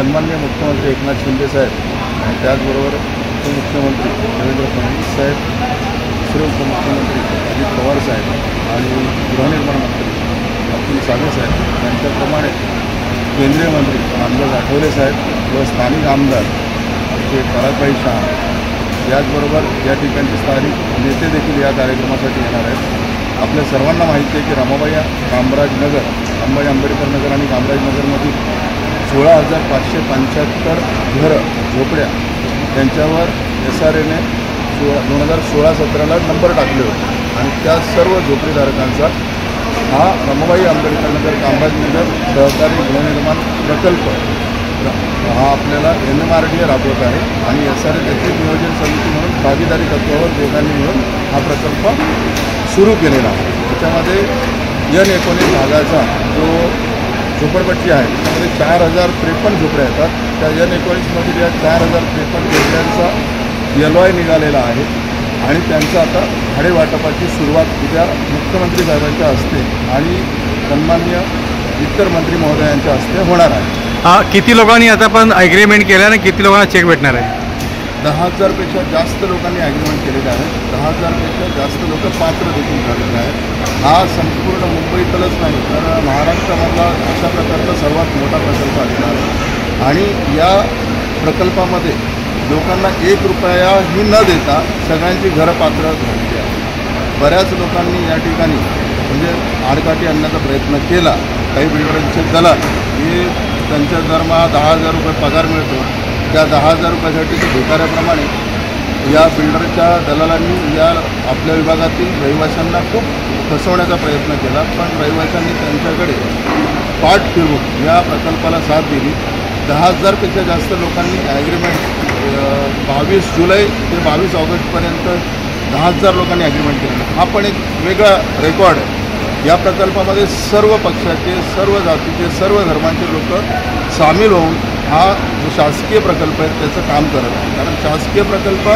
सन्माननीय मुख्यमंत्री एकनाथ शिंदे साहेब आणि त्याचबरोबर उपमुख्यमंत्री देवेंद्र फडणवीस साहेब, दुसरे उपमुख्यमंत्री अजित पवार साहेब आणि गृहनिर्माण मंत्री अब्दुल सावे साहेब यांच्याप्रमाणे केंद्रीय मंत्री रामदास आठवले साहेब व स्थानिक आमदार श्री परागभाई शाह, याचबरोबर या ठिकाणचे स्थानिक नेते देखील या कार्यक्रमासाठी येणार आहेत। आपल्या सर्वांना माहिती आहे की रमाबाई कामराजनगर, अंबाई आंबेडकर नगर आणि कामराजनगरमधील 16,575 घरं झोपड्या त्यांच्यावर SRAने 2016-17ला नंबर टाकले होते आणि त्या सर्व झोपडीधारकांचा हा रमाबाई आंबेडकर नगर कामराजनगर सहकारी गृहनिर्माण प्रकल्प हा आपल्याला MMRDA राबवत आहे आणि SRA त्याची नियोजन समिती म्हणून भागीदारी तत्वावर दोघांनी मिळून हा प्रकल्प सुरू केलेला आहे। त्याच्यामध्ये N19 भागाचा जो झोपडपट्टी आहे त्यामध्ये 4,053 झोपड्या येतात। त्या N19मधील या 4,053 झोपड्यांचा LOI निघालेला आहे आणि त्यांचं आता भाडेवाटपाची सुरुवात उद्या मुख्यमंत्री साहेबांच्या हस्ते आणि सन्माननीय इतर मंत्री महोदयांच्या हस्ते होणार आहे। किती लोकांनी आता पण ॲग्रीमेंट केलं आणि किती लोकांना चेक भेटणार आहे? 10,000पेक्षा जास्त लोकांनी ॲग्रीमेंट केलेले आहे। 10,000पेक्षा जास्त लोक पात्र देखील झालेले आहेत। हा संपूर्ण मुंबईतलंच नाही तर महाराष्ट्रामधला अशा प्रकारचा सर्वात मोठा प्रकल्प असणार आहे आणि या प्रकल्पामध्ये लोकांना 1 रुपयाही न देता सगळ्यांची घरं पात्र झालेली आहेत। बऱ्याच लोकांनी या ठिकाणी म्हणजे आडकाठी आणण्याचा प्रयत्न केला। काही बिल्डरांचे दलाल हे त्यांच्या दरमहा 10,000 रुपये पगार मिळतो, त्या 10,000 रुपयासाठी ते भिकाऱ्याप्रमाणे या बिल्डरच्या दलालांनी या आपल्या विभागातील रहिवाशांना खूप फसवण्याचा प्रयत्न केला, पण रहिवाशांनी त्यांच्याकडे पाठ फिरवून या प्रकल्पाला साथ दिली। 10,000पेक्षा जास्त लोकांनी ॲग्रीमेंट 22 जुलै ते 22 ऑगस्टपर्यंत 10,000 लोकांनी ॲग्रीमेंट केलं। हा पण एक वेगळा रेकॉर्ड आहे। या प्रकल्पामध्ये सर्व पक्षाचे, सर्व जातीचे, सर्व धर्माचे लोक सामील होऊन हा जो शासकीय प्रकल्प आहे त्याचं काम करत आहे। कारण शासकीय प्रकल्प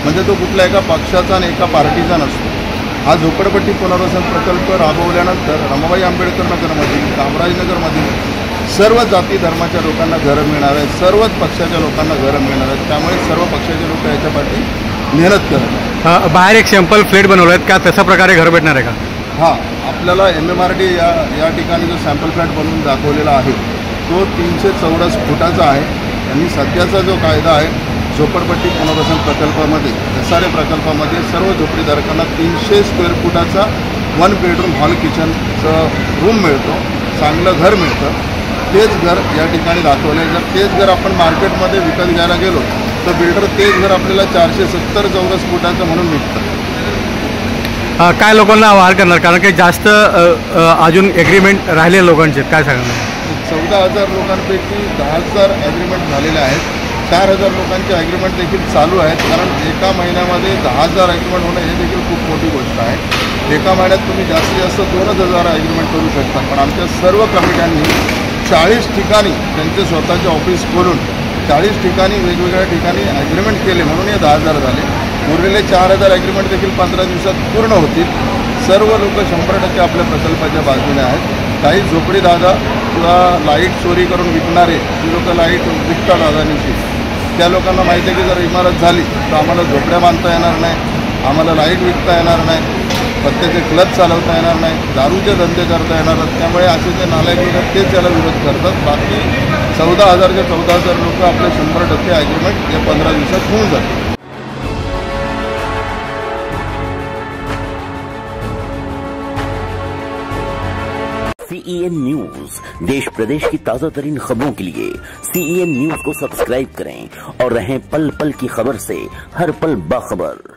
म्हणजे तो कुठल्या एका पक्षाचा आणि एका पार्टीचा नसतो। हा झोपडपट्टी पुनर्वसन प्रकल्प राबवल्यानंतर रमाबाई आंबेडकर नगरमधील, कामराजनगरमधील सर्व जाती धर्माच्या लोकांना घरं मिळणार आहेत, सर्वच पक्षाच्या लोकांना घरं मिळणार आहेत। त्यामुळे सर्व पक्षाचे लोक याच्यापाठी मेहनत करत आहेत। बाहेर एक सॅम्पल फ्लॅट बनवलं आहेत का, तशा प्रकारे घर भेटणार आहे का? हां, आपल्याला MMRDA या ठिकाणी जो सॅम्पल फ्लॅट बनवून दाखवलेला आहे तो 314 फुटाचा आहे आणि सध्याचा जो कायदा आहे झोपडपट्टी पुनर्वसन प्रकल्पामध्ये, SRA प्रकल्पामध्ये सर्व झोपडीधारकांना 300 स्क्वेअर फुटाचा 1 बेडरूम हॉल किचनचं रूम मिळतो, चांगलं घर मिळतं। तेच घर या ठिकाणी दाखवलं आहे। जर तेच घर आपण मार्केटमध्ये विकत घ्यायला गेलो तर बिल्डर तेच घर आपल्याला 470 चौरस फुटाचं म्हणून विकतं। काय लोकांना आवाहन करणार, कारण की जास्त अजून ॲग्रीमेंट राहिले लोकांचे, काय सांगणार? 14,000 लोकांपैकी 10,000 ॲग्रीमेंट झालेले आहेत। 4,000 लोकांचे ॲग्रीमेंट देखील चालू आहेत, कारण एका महिन्यामध्ये 10,000 ॲग्रीमेंट होणं हे देखील खूप मोठी गोष्ट आहे। एका महिन्यात तुम्ही जास्तीत जास्त 2,000 ॲग्रीमेंट करू शकता, पण आमच्या सर्व कमिट्यांनी 40 ठिकाणी त्यांचे स्वतःचे ऑफिस खोलून 40 ठिकाणी वेगवेगळ्या ठिकाणी ॲग्रीमेंट केले म्हणून हे 10,000 झाले। उरलेले 4,000 ॲग्रीमेंट देखील 15 दिवसात पूर्ण होतील। सर्व लोक 100% आपल्या प्रकल्पाच्या बाजूने आहेत। काही झोपडी दादा किंवा लाईट चोरी करून विकणारे जी लोक लाईट विकतात अदानीची, त्या लोकांना माहिती आहे की जर इमारत झाली तर आम्हाला झोपड्या बांधता येणार नाही, आम्हाला लाईट विकता येणार नाही, पत्त्याचे क्लब चालवता येणार नाही, दारूचे धंदे करता येणार नाही। त्यामुळे असे जे नालायक लोक आहेत तेच याला विरोध करतात। बाकी 14,000 ते 14,000 लोक आपले 100% ॲग्रीमेंट या 15 दिवसात होऊन जातील। CEN न्यूज, देश प्रदेश की ताजा तरीन खबरों के लिए CEN न्यूज को सब्सक्राइब करें और रहें पल पल की खबर से हर पल बाखबर।